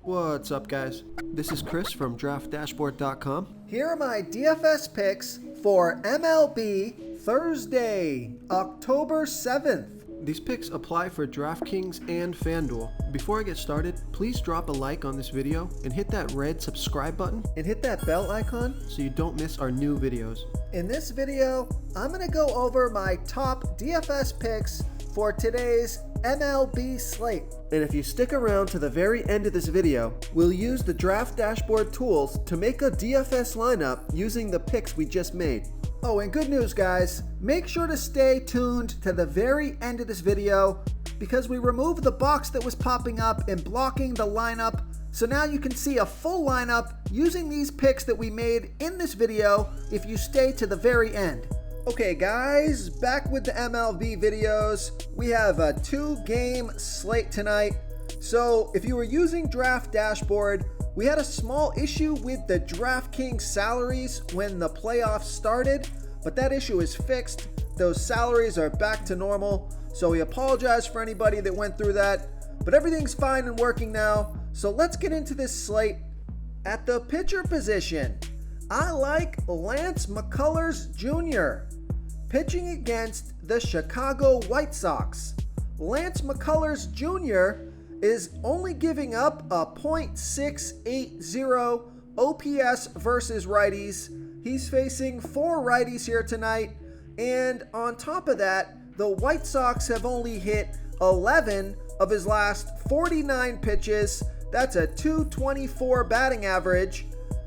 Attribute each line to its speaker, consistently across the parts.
Speaker 1: What's up, guys? This is Chris from DraftDashboard.com.
Speaker 2: Here are my DFS picks for MLB Thursday, October 7th.
Speaker 1: These picks apply for DraftKings and FanDuel. Before I get started, please drop a like on this video and hit that red subscribe button
Speaker 2: And hit that bell icon.
Speaker 1: so you don't miss our new videos.
Speaker 2: In this video, I'm going to go over my top DFS picks for today's MLB slate. And if you stick around to the very end of this video, we'll use the Draft Dashboard tools to make a DFS lineup using the picks we just made. Oh, and good news, guys. Make sure to stay tuned to the very end of this video because we removed the box that was popping up and blocking the lineup. So now you can see a full lineup using these picks that we made in this video if you stay to the very end. Okay, guys, back with the MLB videos. We have a 2-game slate tonight. So if you were using Draft Dashboard, we had a small issue with the DraftKings salaries when the playoffs started, but that issue is fixed. Those salaries are back to normal, so we apologize for anybody that went through that, but everything's fine and working now. So let's get into this slate. At the pitcher position, I like Lance McCullers Jr. pitching against the Chicago White Sox. Lance McCullers Jr. is only giving up a .680 OPS versus righties. He's facing 4 righties here tonight, and on top of that, the White Sox have only hit 11 of his last 49 pitches. That's a .224 batting average,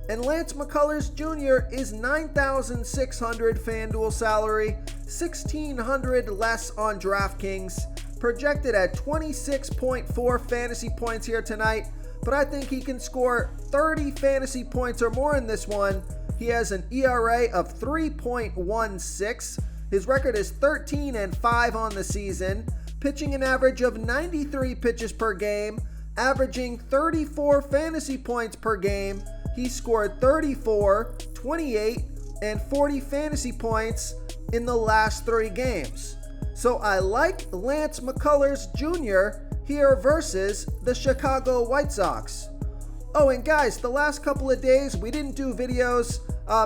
Speaker 2: and Lance McCullers Jr. is $9,600 FanDuel salary, $1,600 less on DraftKings. Projected at 26.4 fantasy points here tonight, but I think he can score 30 fantasy points or more in this one. He has an ERA of 3.16. His record is 13-5 on the season, pitching an average of 93 pitches per game, averaging 34 fantasy points per game. He scored 34, 28, and 40 fantasy points in the last 3 games. So I like Lance McCullers Jr. here versus the Chicago White Sox. Oh, and guys, the last couple of days we didn't do videos,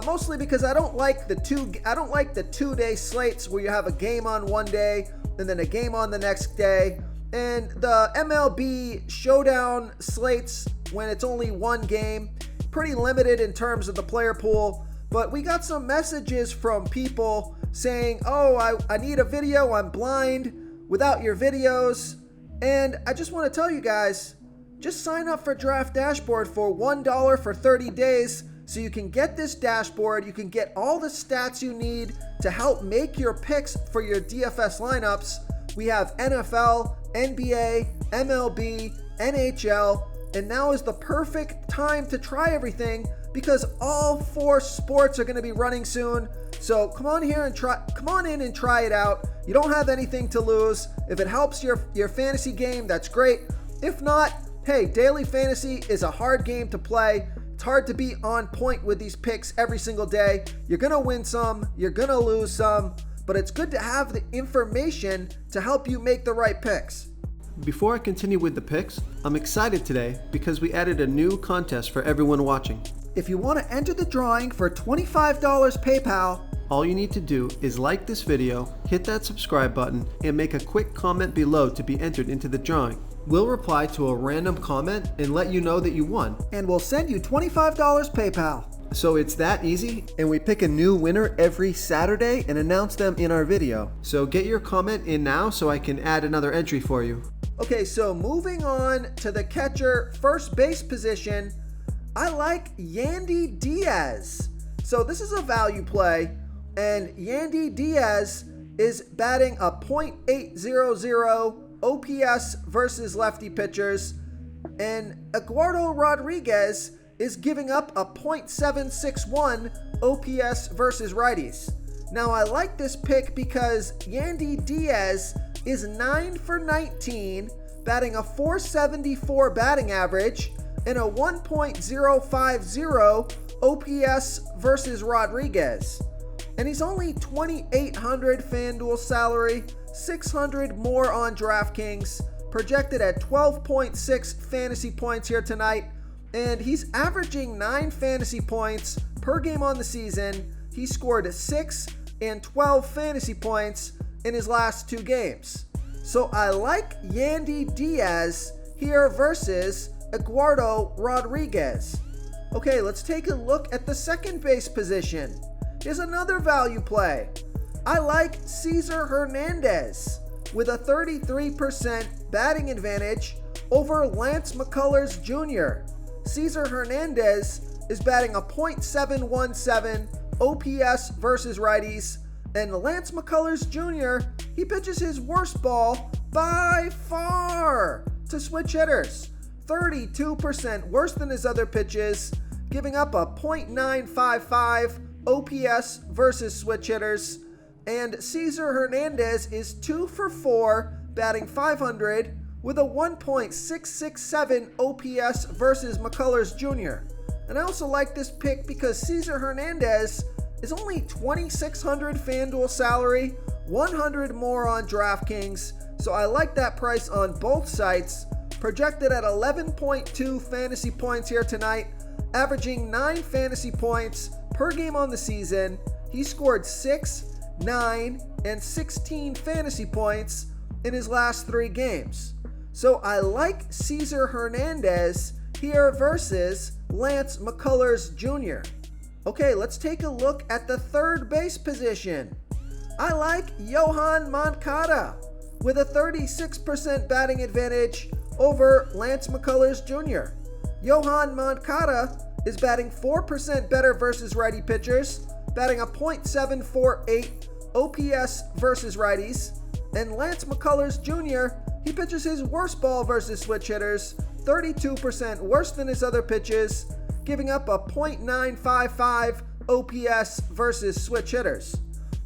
Speaker 2: mostly because I don't like the 2-day slates where you have a game on one day and then a game on the next day. And the MLB showdown slates, when it's only one game, pretty limited in terms of the player pool. But we got some messages from people saying, oh, I need a video, I'm blind without your videos. And I just want to tell you guys, just sign up for Draft Dashboard for $1 for 30 days so you can get this dashboard. You can get all the stats you need to help make your picks for your DFS lineups. We have NFL, NBA, MLB, NHL, and now is the perfect time to try everything because all 4 sports are going to be running soon. So come on in and try it out. You don't have anything to lose. If it helps your fantasy game, that's great. If not, hey, daily fantasy is a hard game to play. It's hard to be on point with these picks every single day. You're going to win some, you're going to lose some, but it's good to have the information to help you make the right picks.
Speaker 1: Before I continue with the picks, I'm excited today because we added a new contest for everyone watching.
Speaker 2: If you want to enter the drawing for $25 PayPal,
Speaker 1: all you need to do is like this video, hit that subscribe button, and make a quick comment below to be entered into the drawing. We'll reply to a random comment and let you know that you won.
Speaker 2: And we'll send you $25 PayPal.
Speaker 1: So it's that easy, and we pick a new winner every Saturday and announce them in our video. So get your comment in now so I can add another entry for you.
Speaker 2: Okay, so moving on to the catcher first base position, I like Yandy Diaz. So this is a value play, and Yandy Diaz is batting a .800 OPS versus lefty pitchers, and Eduardo Rodriguez is giving up a .761 OPS versus righties. Now I like this pick because Yandy Diaz is 9 for 19, batting a .474 batting average and a 1.050 OPS versus Rodriguez. And he's only $2,800 FanDuel salary, $600 more on DraftKings. projected at 12.6 fantasy points here tonight. And he's averaging 9 fantasy points per game on the season. He scored 6 and 12 fantasy points in his last 2 games. So I like Yandy Diaz here versus Eduardo Rodriguez. Okay, let's take a look at the second base position. Here's another value play. I like Cesar Hernandez with a 33% batting advantage over Lance McCullers Jr. Cesar Hernandez is batting a .717 OPS versus righties, and Lance McCullers Jr., he pitches his worst ball by far to switch hitters. 32% worse than his other pitches, giving up a .955 OPS versus switch hitters. And Cesar Hernandez is 2 for 4, batting .500 with a 1.667 OPS versus McCullers Jr. And I also like this pick because Cesar Hernandez is only $2,600 FanDuel salary, $100 more on DraftKings. So I like that price on both sites. Projected at 11.2 fantasy points here tonight, averaging 9 fantasy points per game on the season. He scored 6, 9, and 16 fantasy points in his last 3 games. So I like Cesar Hernandez here versus Lance McCullers Jr. Okay, let's take a look at the third base position. I like Yohan Moncada with a 36% batting advantage over Lance McCullers Jr. Yohan Moncada is batting 4% better versus righty pitchers, batting a .748 OPS versus righties, and Lance McCullers Jr., he pitches his worst ball versus switch hitters, 32% worse than his other pitches, giving up a .955 OPS versus switch hitters.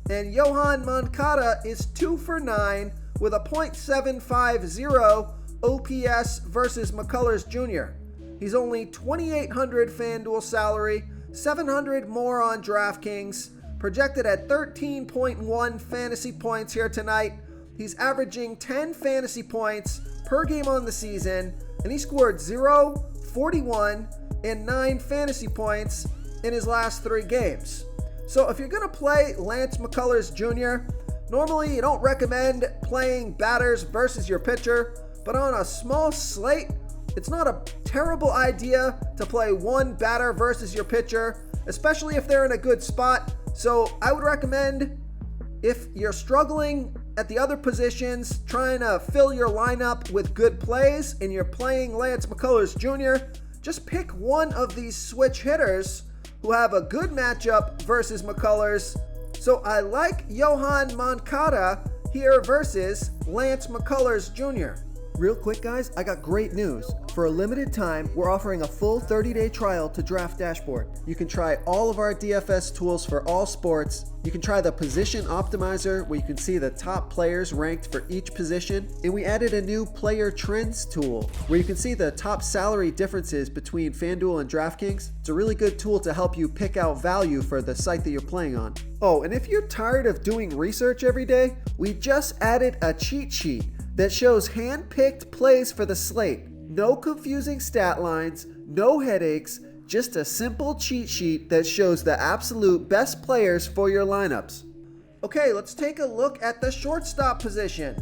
Speaker 2: And Yohan Moncada is 2 for 9 with a .750 OPS versus McCullers Jr. He's only $2,800 FanDuel salary, $700 more on DraftKings, projected at 13.1 fantasy points here tonight. He's averaging 10 fantasy points per game on the season, and he scored 0, 41, and 9 fantasy points in his last 3 games. So if you're going to play Lance McCullers Jr., normally you don't recommend playing batters versus your pitcher, but on a small slate, it's not a terrible idea to play one batter versus your pitcher, especially if they're in a good spot. So I would recommend, if you're struggling at the other positions, trying to fill your lineup with good plays, and you're playing Lance McCullers Jr., just pick one of these switch hitters who have a good matchup versus McCullers. So I like Yohan Moncada here versus Lance McCullers Jr.
Speaker 1: Real quick, guys, I got great news. For a limited time, we're offering a full 30-day trial to Draft Dashboard. You can try all of our DFS tools for all sports. You can try the Position Optimizer, where you can see the top players ranked for each position. And we added a new Player Trends tool, where you can see the top salary differences between FanDuel and DraftKings. It's a really good tool to help you pick out value for the site that you're playing on. Oh, and if you're tired of doing research every day, we just added a cheat sheet that shows hand-picked plays for the slate. No confusing stat lines, no headaches, just a simple cheat sheet that shows the absolute best players for your lineups.
Speaker 2: Okay, let's take a look at the shortstop position.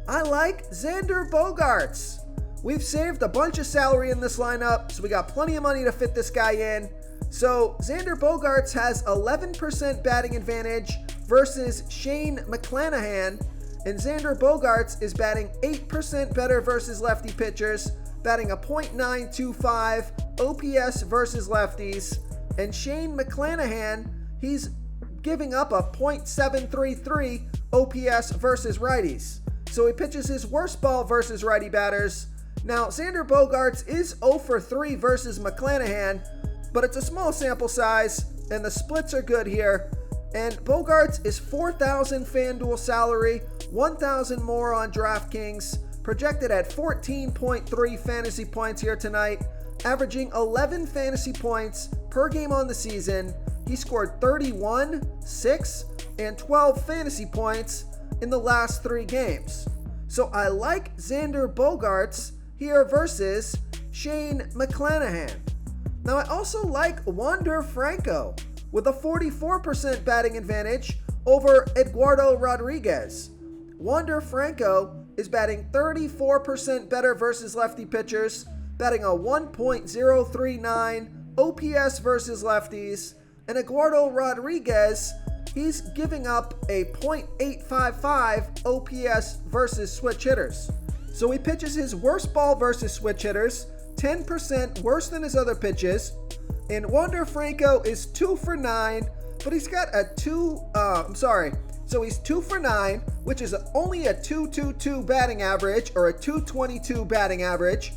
Speaker 2: I like Xander Bogaerts. We've saved a bunch of salary in this lineup, so we got plenty of money to fit this guy in. So Xander Bogaerts has 11% batting advantage versus Shane McClanahan, and Xander Bogaerts is batting 8% better versus lefty pitchers, batting a .925 OPS versus lefties. And Shane McClanahan, he's giving up a .733 OPS versus righties. So he pitches his worst ball versus righty batters. Now, Xander Bogaerts is 0 for 3 versus McClanahan, but it's a small sample size, and the splits are good here. And Bogaerts is $4,000 FanDuel salary, $1,000 more on DraftKings, projected at 14.3 fantasy points here tonight, averaging 11 fantasy points per game on the season. He scored 31, 6, and 12 fantasy points in the last 3 games. So I like Xander Bogaerts here versus Shane McClanahan. Now I also like Wander Franco with a 44% batting advantage over Eduardo Rodriguez. Wander Franco is batting 34% better versus lefty pitchers, batting a 1.039 OPS versus lefties, and Eduardo Rodriguez, he's giving up a .855 OPS versus switch hitters. So he pitches his worst ball versus switch hitters, 10% worse than his other pitches, and Wander Franco is 2 for 9, but he's got a so he's 2 for 9, which is only a 222 batting average or a 222 batting average,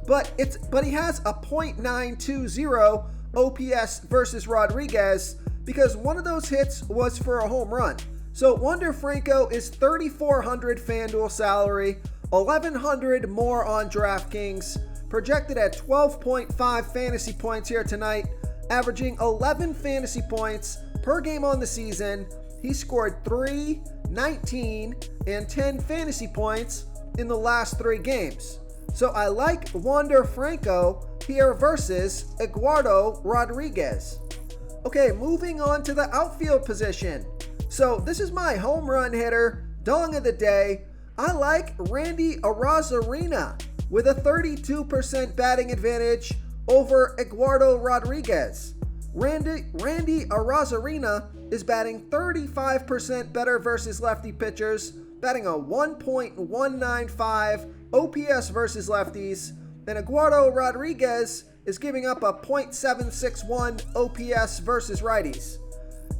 Speaker 2: but he has a .920 OPS versus Rodriguez because one of those hits was for a home run. So Wander Franco is $3,400 FanDuel salary, $1,100 more on DraftKings, projected at 12.5 fantasy points here tonight, averaging 11 fantasy points per game on the season. He scored 3, 19, and 10 fantasy points in the last 3 games. So I like Wander Franco here versus Eduardo Rodriguez. Okay, moving on to the outfield position. So this is my home run hitter, dong of the day. I like Randy Arozarena with a 32% batting advantage over Eduardo Rodriguez. Randy Arozarena is batting 35% better versus lefty pitchers, batting a 1.195 OPS versus lefties, and Eduardo Rodriguez is giving up a .761 OPS versus righties.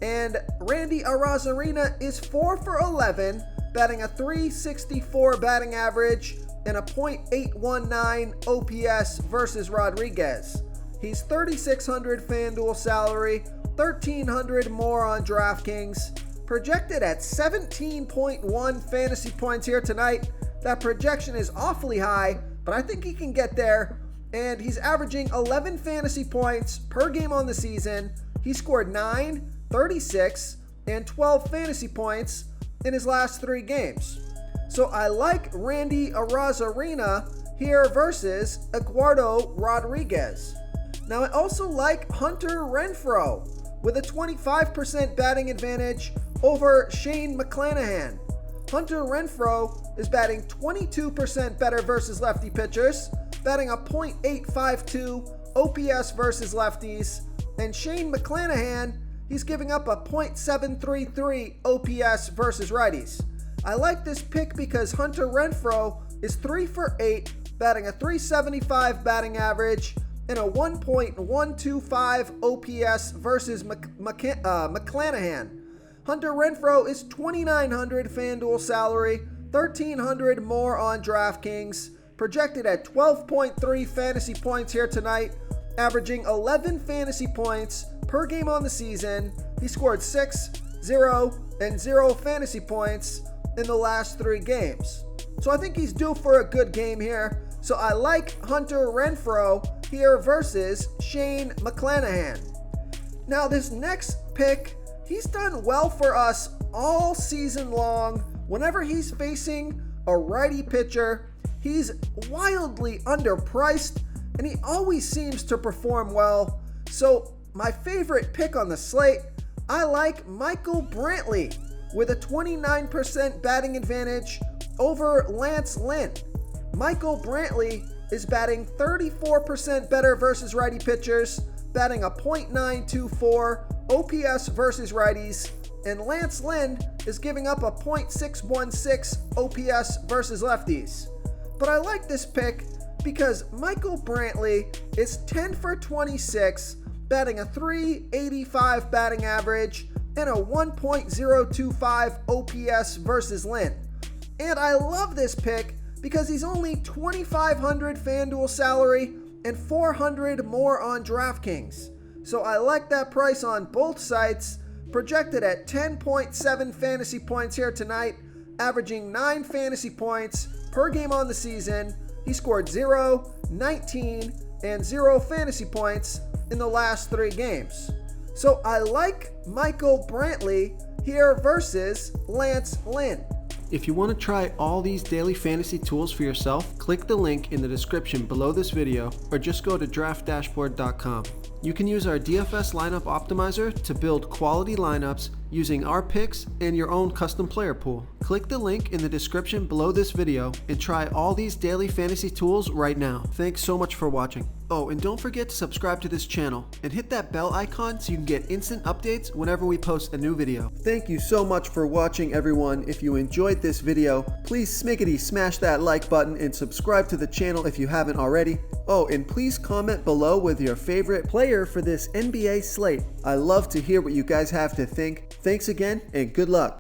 Speaker 2: And Randy Arozarena is 4 for 11, batting a .364 batting average and a .819 OPS versus Rodriguez. He's $3,600 FanDuel salary, $1,300 more on DraftKings, projected at 17.1 fantasy points here tonight. That projection is awfully high, but I think he can get there. And he's averaging 11 fantasy points per game on the season. He scored 9, 36, and 12 fantasy points in his last 3 games. So I like Randy Arozarena here versus Eduardo Rodriguez. Now I also like Hunter Renfroe with a 25% batting advantage over Shane McClanahan. Hunter Renfroe is batting 22% better versus lefty pitchers, batting a .852 OPS versus lefties, and Shane McClanahan, he's giving up a .733 OPS versus righties. I like this pick because Hunter Renfroe is 3 for 8, batting a .375 batting average and a 1.125 OPS versus McClanahan. Hunter Renfroe is $2,900 FanDuel salary, $1,300 more on DraftKings, projected at 12.3 fantasy points here tonight, averaging 11 fantasy points per game on the season. He scored 6, 0, and 0 fantasy points in the last 3 games. So I think he's due for a good game here. So I like Hunter Renfroe here versus Shane McClanahan. Now this next pick, he's done well for us all season long. Whenever he's facing a righty pitcher, he's wildly underpriced and he always seems to perform well. So my favorite pick on the slate, I like Michael Brantley with a 29% batting advantage over Lance Lynn. Michael Brantley is batting 34% better versus righty pitchers, batting a .924 OPS versus righties, and Lance Lynn is giving up a .616 OPS versus lefties. But I like this pick because Michael Brantley is 10 for 26, batting a .385 batting average and a 1.025 OPS versus Lynn. And I love this pick because he's only $2,500 FanDuel salary and $400 more on DraftKings. So I like that price on both sites, projected at 10.7 fantasy points here tonight, averaging 9 fantasy points per game on the season. He scored 0, 19, and 0 fantasy points in the last 3 games. So I like Michael Brantley here versus Lance Lynn.
Speaker 1: If you want to try all these daily fantasy tools for yourself, click the link in the description below this video or just go to draftdashboard.com. You can use our DFS lineup optimizer to build quality lineups using our picks and your own custom player pool. Click the link in the description below this video and try all these daily fantasy tools right now. Thanks so much for watching. Oh, and don't forget to subscribe to this channel and hit that bell icon so you can get instant updates whenever we post a new video. Thank you so much for watching, everyone. If you enjoyed this video, please smiggity smash that like button and subscribe to the channel if you haven't already. Oh, and please comment below with your favorite player for this NBA slate. I love to hear what you guys have to think. Thanks again, and good luck.